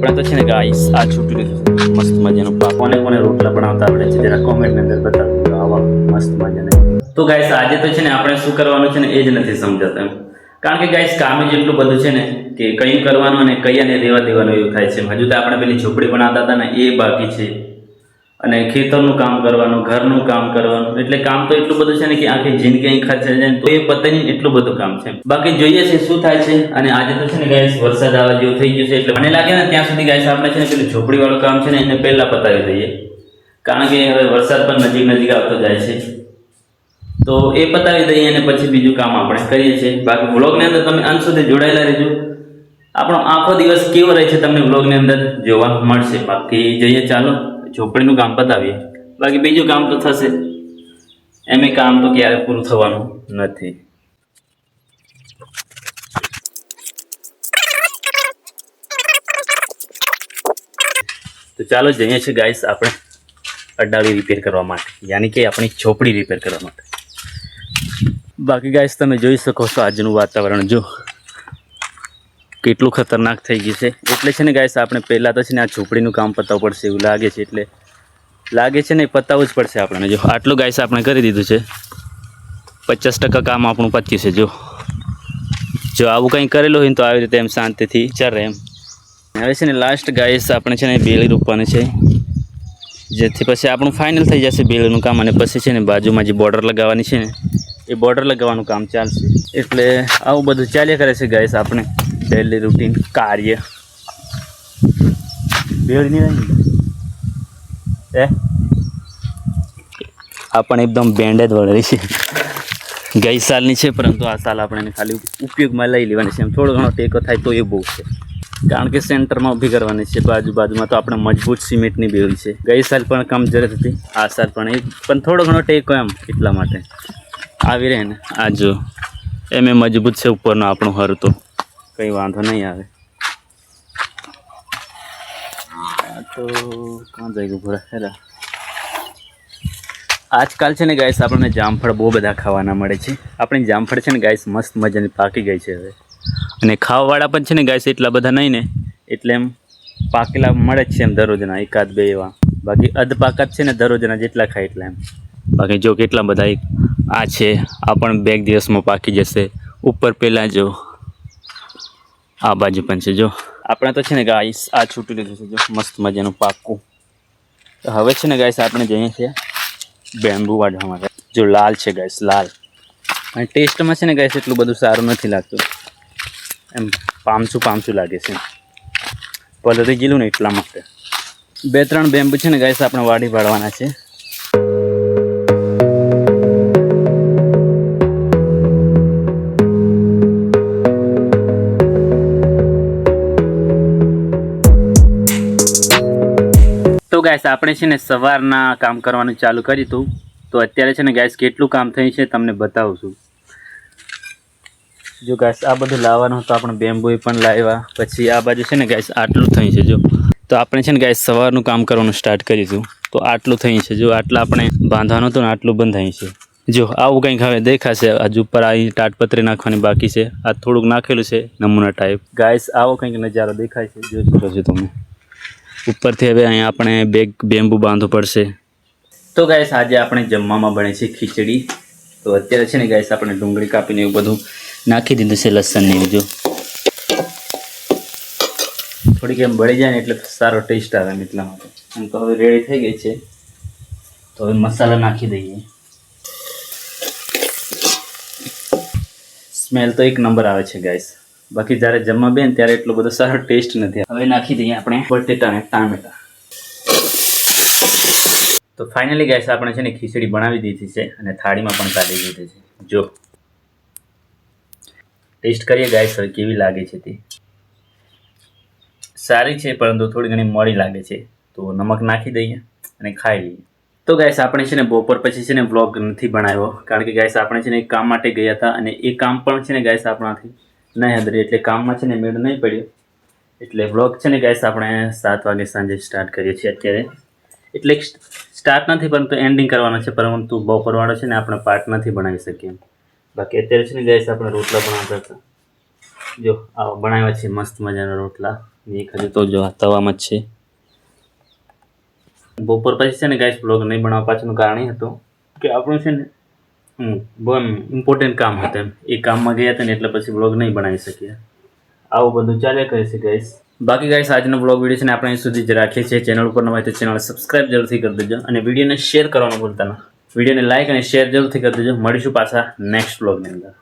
આપણે તો છે ને ગાઈસ આ છૂટી લીધું મસ્ત મજાનું કોને કોને રોટલા બનાવતા આવડે છે જરા કોમેન્ટની અંદર બતાવજો આવા મસ્ત મજાના. તો ગાઈસ આજે તો છે ને આપણે શું કરવાનું છે ને એ જ નથી સમજાતું એમ. કારણ કે ગાઈસ કામ જ એટલું બધું છે ને કે કયું કરવાનું અને કયાને રહેવા દેવાનું એવું થાય છે. હજુ તો આપણે પેલી ઝૂંપડી બનાવતા હતા ને એ બાકી છે અને ખેતરનું કામ કરવાનું, ઘરનું કામ કરવાનું, એટલે કામ તો એટલું બધું છે ને કે આખી જિંદગી અહીં ખર્ચાઈ જાય તો એ પતે નહીં એટલું બધું કામ છે. બાકી જોઈએ છે શું થાય છે. અને આજે તો છે ને ગાઈસ વરસાદ આવવા જેવું થઈ ગયું છે એટલે મને લાગે ને ત્યાં સુધી ગાઈસ આપણે છે ને પેલું ઝોપડી વાળું કામ છે ને એને પહેલા પતાવી દઈએ, કારણ કે હવે વરસાદ પણ નજીક આવતો જાય છે. તો એ પતાવી દઈએ અને પછી બીજું કામ આપણે કરીએ છીએ. બાકી વ્લોગની અંદર તમે અંત સુધી જોડાયેલા રહેજો. આપણો આખો દિવસ કેવો રહે છે તમને વ્લોગની અંદર જોવા મળશે. બાકી જઈએ ચાલો ઝોપડીનું કામ પતાવીએ, બાકી બીજું કામ તો થશે એમ. કામ તો ક્યારે પૂરું થવાનું નથી. તો ચાલો જઈએ છીએ ગાઈસ આપણે અડાડી રિપેર કરવા માટે, યાની કે આપણી ઝોપડી રિપેર કરવા માટે. બાકી ગાઈસ તમે જોઈ શકો છો આજનું વાતાવરણ જો કેટલું ખતરનાક થઈ ગયું છે. એટલે છે ને ગાઈસ આપણે પહેલાં તો છે ને આ ઝૂંપડીનું કામ પતાવવું પડશે એવું લાગે છે. એટલે લાગે છે ને એ પતાવવું જ પડશે આપણને. જો આટલું ગાઈસ આપણે કરી દીધું છે, 50% કામ આપણું પત્યું છે. જો આવું કંઈ કરેલું હોય તો આવી રીતે એમ શાંતિથી ચાલે એમ. હવે છે ને લાસ્ટ ગાઈસ આપણે છે ને બેલી રોપવાનું છે, જેથી પછી આપણું ફાઇનલ થઈ જશે બેલીનું કામ. અને પછી છે ને બાજુમાં જે બોર્ડર લગાવવાની છે ને એ બોર્ડર લગાવવાનું કામ ચાલશે. એટલે આવું બધું ચાલ્યા કરે છે ગાઈસ આપણે ડેલી રૂટીન કાર્ય. બેડ નહીં આ પણ એકદમ બેન્ડ જ વળેલી છે, ગઈ સાલની છે, પરંતુ આ સાલ આપણે એને ખાલી ઉપયોગમાં લઈ લેવાની છે. એમ થોડો ઘણો ટેકો થાય તો એ બહુ છે, કારણ કે સેન્ટરમાં ઊભી કરવાની છે. બાજુમાં તો આપણે મજબૂત સિમેન્ટની બેડ છે. ગઈ સાલ પણ કમજોર હતી, આ સાલ પણ થોડો ઘણો ટેકો એમ એટલા માટે આવી રહે ને. આ જો એમ મજબૂત છે ઉપરનો આપણું હર, તો કંઈ વાંધો નહીં આવે. તો કાં જાય ગયું ભરા હેરા. આજકાલ છે ને ગાઈસ આપણને જામફળ બહુ બધા ખાવાના મળે છે. આપણી જામફળ છે ને ગાઈસ મસ્ત મજાની પાકી ગઈ છે હવે. અને ખાવાવાળા પણ છે ને ગાઈસ એટલા બધા નહીં ને, એટલે એમ પાકેલા મળે જ છે એમ દરરોજના એકાદ બે એવા. બાકી અધપાકા છે ને દરરોજના જેટલા ખાય એટલા એમ. બાકી જો કેટલા બધા આ છે, આ પણ 2 દિવસમાં પાકી જશે. ઉપર પહેલાં જો આ બાજુ પણ છે. જો આપણે તો છે ને ગાઈસ આ છૂટી લીધું છે જો મસ્ત મજાનું પાકું. તો હવે છે ને ગાઈસ આપણે જઈએ છીએ બેમ્બુ વાઢવા માટે. જો લાલ છે ગાઈસ, લાલ. અને ટેસ્ટમાં છે ને ગાઈસ એટલું બધું સારું નથી લાગતું, એમ પામચું લાગે છે પલળી ગયેલું ને એટલા માટે. 2-3 બેમ્બુ છે ને ગાઈસ આપણે વાઢી પાડવાના છે. તો ગાઈસ આપણે છે ને સવારના કામ કરવાનું ચાલુ કર્યું હતું. તો અત્યારે છે ને ગાઈસ કેટલું કામ થયું છે તમને બતાવું છું. જો ગાઈસ આ બધું લાવવાનું તો આપણે બેમ્બુ પણ લાવ્યા. પછી આ બાજુ છે ને ગાઈસ આટલું થયું છે. જો તો આપણે છે ને ગાઈસ સવારનું કામ કરવાનું સ્ટાર્ટ કરીશું. તો આટલું થયું છે. જો આટલા આપણે બાંધવાનું હતું ને આટલું બંધ થયું છે. જો આવું કંઈક હવે દેખાશે. હજુ ઉપર અહીં તાટપત્રી નાખવાની બાકી છે. આ થોડુંક નાખેલું છે નમૂના ટાઈપ. ગાઈસ આવો કંઈક નજારો દેખાય છે, જોઈ શકો છો તમે. ઉપરથી હવે અહીંયા આપણે બેમ્બુ બાંધવું પડશે. તો ગાઈસ આજે આપણે જમવામાં બને છે ખીચડી. તો અત્યારે છે ને ગાઈસ આપણે ડુંગળી કાપીને એવું બધું નાખી દીધું છે, લસણ ને એવું. જો થોડીક એમ બળી જાય ને એટલે સારો ટેસ્ટ આવે એમ એટલા માટે. એમ તો હવે રેડી થઈ ગઈ છે. તો હવે મસાલા નાખી દઈએ. સ્મેલ તો એક નંબર આવે છે ગાઈસ. બાકી જ્યારે જમવા બેન ત્યારે એટલો બધો સારો ટેસ્ટ નથી. હવે નાખી દઈએ આપણે બટેટા અને ટામેટા. તો ફાઇનલી ગાઈસ આપણે છે ને ખીચડી બનાવી દીધી છે અને થાળીમાં પણ કાઢી દીધી છે. જો ટેસ્ટ કરીએ ગાઈસ હવે કેવી લાગે છે તે. સારી છે પરંતુ થોડી ઘણી મોડી લાગે છે, તો નમક નાખી દઈએ અને ખાઈ લઈએ. તો ગાઈસ આપણે છે ને બપોર પછી છે ને વ્લોગ નથી બનાવ્યો, કારણ કે ગાઈસ આપણે છે ને એક કામ માટે ગયા હતા અને એ કામ પણ છે ને ગાઈસ આપણાથી નહીં હદરી, એટલે કામમાં છે ને મેળ નહીં પડ્યો. એટલે વ્લોગ છે ને ગાઈસ આપણે 7 વાગે સાંજે સ્ટાર્ટ કરીએ છીએ અત્યારે. એટલે સ્ટાર્ટ નથી પરંતુ એન્ડિંગ કરવાનો છે, પરંતુ બપોરવાળો છે ને આપણે પાર્ટ નથી બનાવી શકીએ. બાકી અત્યારે છે ને ગાઈસ આપણે રોટલા બનાવતા હતા. જો આવા બનાવ્યા છે મસ્ત મજાના રોટલા. એક હજુ તો જો આ તવામાં જ છે. બપોર પછી છે ને ગાઈસ બ્લોગ નહીં બનાવવા પાછળનું કારણ એ હતું કે આપણું છે ને બહુ ઇમ્પોર્ટન્ટ કામ હતું એમ. એ કામમાં ગયા હતા ને એટલે પછી બ્લોગ નહીં બનાવી શકીએ. આવું બધું ચાલ્યા કરે છે ગાઈસ. બાકી ગાઈસ આજનો બ્લોગ વિડીયો છે ને આપણે અહીં સુધી જ રાખીએ છીએ. ચેનલ ઉપર નવા હોય તો ચેનલ સબસ્ક્રાઇબ જરૂરથી કરી દેજો અને વિડીયોને શેર કરવાનું ભૂલતા ના. વિડીયોને લાઇક અને શેર જરૂરથી કરી દેજો. મળીશું પાછા નેક્સ્ટ બ્લોગની અંદર.